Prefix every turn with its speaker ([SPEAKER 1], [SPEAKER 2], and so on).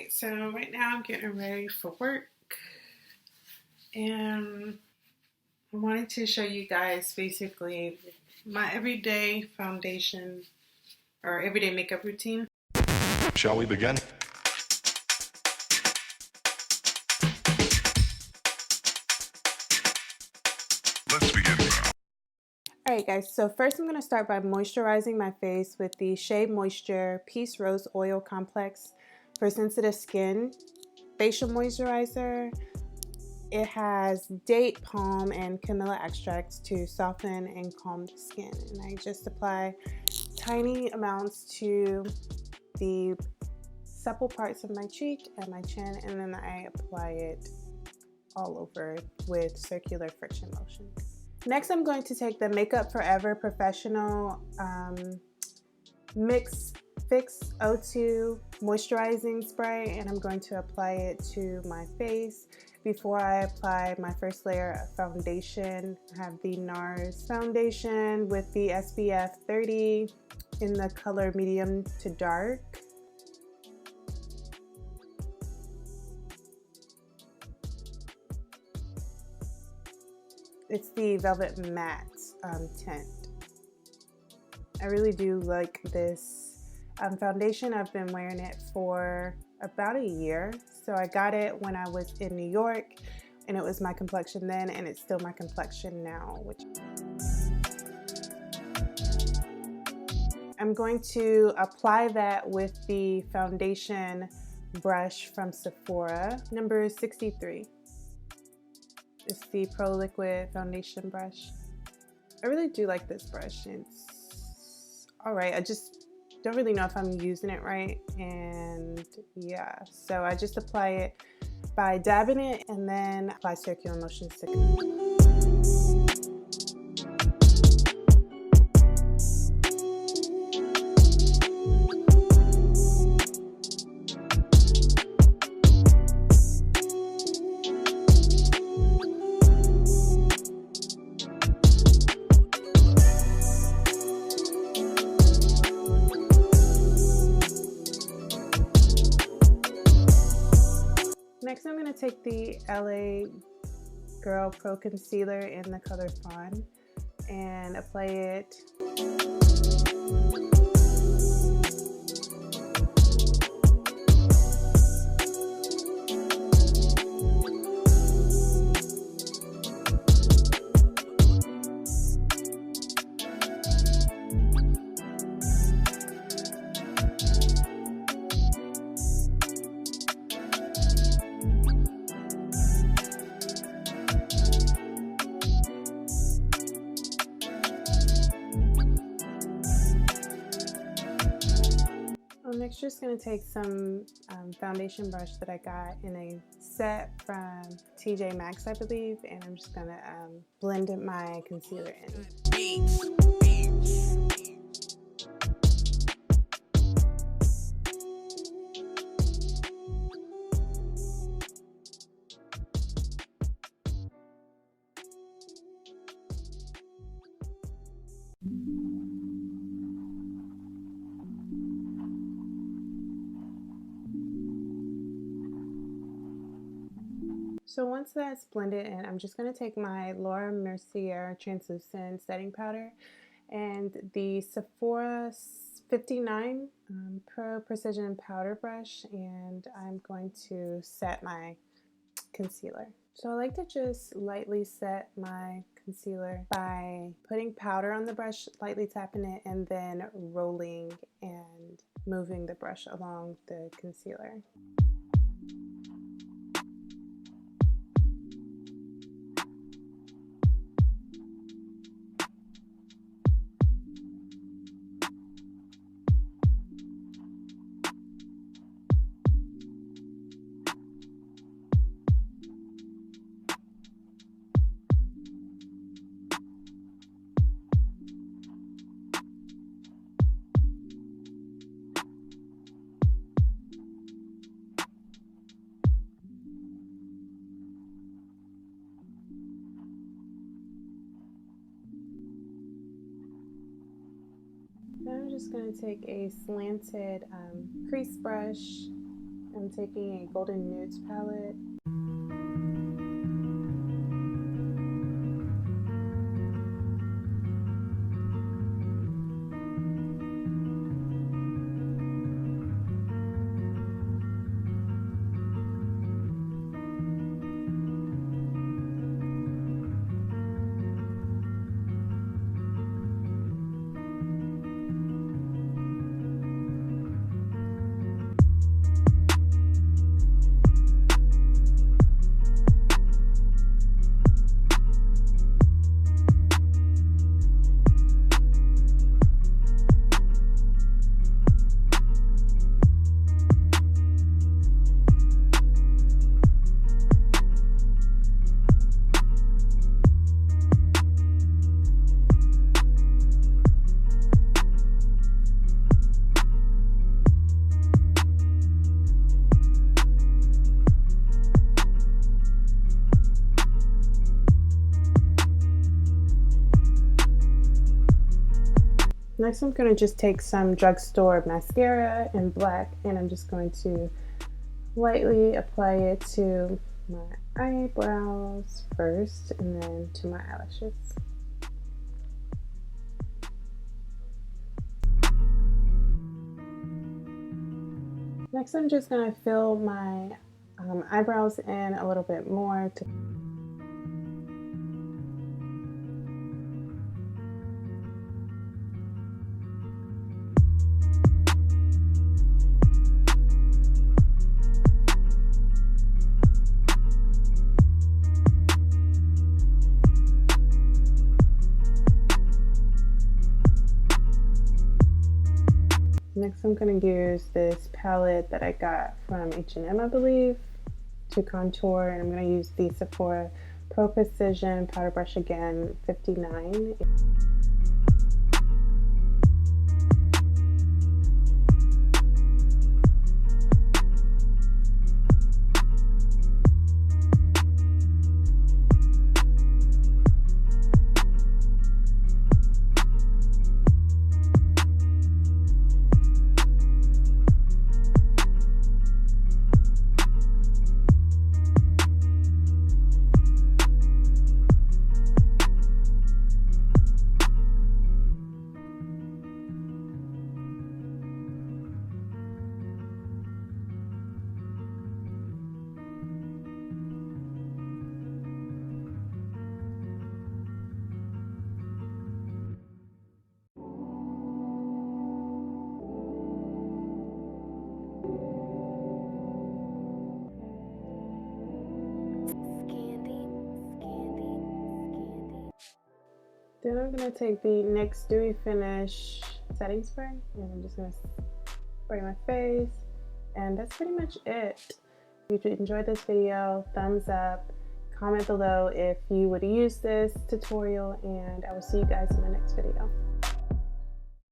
[SPEAKER 1] Alright, so right now I'm getting ready for work, and I wanted to show you guys basically my everyday foundation or everyday makeup routine.
[SPEAKER 2] Shall we begin? Let's begin now.
[SPEAKER 1] Alright guys, so first I'm going to start by moisturizing my face with the Shea Moisture Peace Rose Oil Complex for sensitive skin facial moisturizer. It has date, palm, and camilla extracts to soften and calm the skin. And I just apply tiny amounts to the supple parts of my cheek and my chin, and then I apply it all over with circular friction motion. Next, I'm going to take the Makeup Forever Professional Fix O2 Moisturizing Spray, and I'm going to apply it to my face before I apply my first layer of foundation. I have the NARS foundation with the SPF 30 in the color medium to dark. It's the Velvet Matte tint. I really do like this foundation. I've been wearing it for about a year. So I got it when I was in New York, and it was my complexion then, and it's still my complexion now. I'm going to apply that with the foundation brush from Sephora, number 63. It's the Pro Liquid Foundation brush. I really do like this brush. It's alright. I just don't really know if I'm using it right. And yeah, so I just apply it by dabbing it and then apply circular motions to Next, I'm going to take the LA Girl Pro Concealer in the color Fawn and apply it. Next, just going to take some foundation brush that I got in a set from TJ Maxx, I believe, and I'm just going to blend my concealer in. So once that's blended in, I'm just going to take my Laura Mercier Translucent Setting Powder and the Sephora 59 Pro Precision Powder Brush, and I'm going to set my concealer. So I like to just lightly set my concealer by putting powder on the brush, lightly tapping it, and then rolling and moving the brush along the concealer. Now I'm just going to take a slanted crease brush I'm taking a Golden Nudes palette. Next, I'm going to just take some drugstore mascara in black, and I'm just going to lightly apply it to my eyebrows first, and then to my eyelashes. Next, I'm just going to fill my eyebrows in a little bit more to Next, I'm going to use this palette that I got from H&M, I believe, to contour, and I'm going to use the Sephora Pro Precision Powder Brush again, 59. Then I'm going to take the NYX Dewy Finish setting spray, and I'm just going to spray my face, and that's pretty much it. If you enjoyed this video, thumbs up, comment below if you would use this tutorial, and I will see you guys in the next video.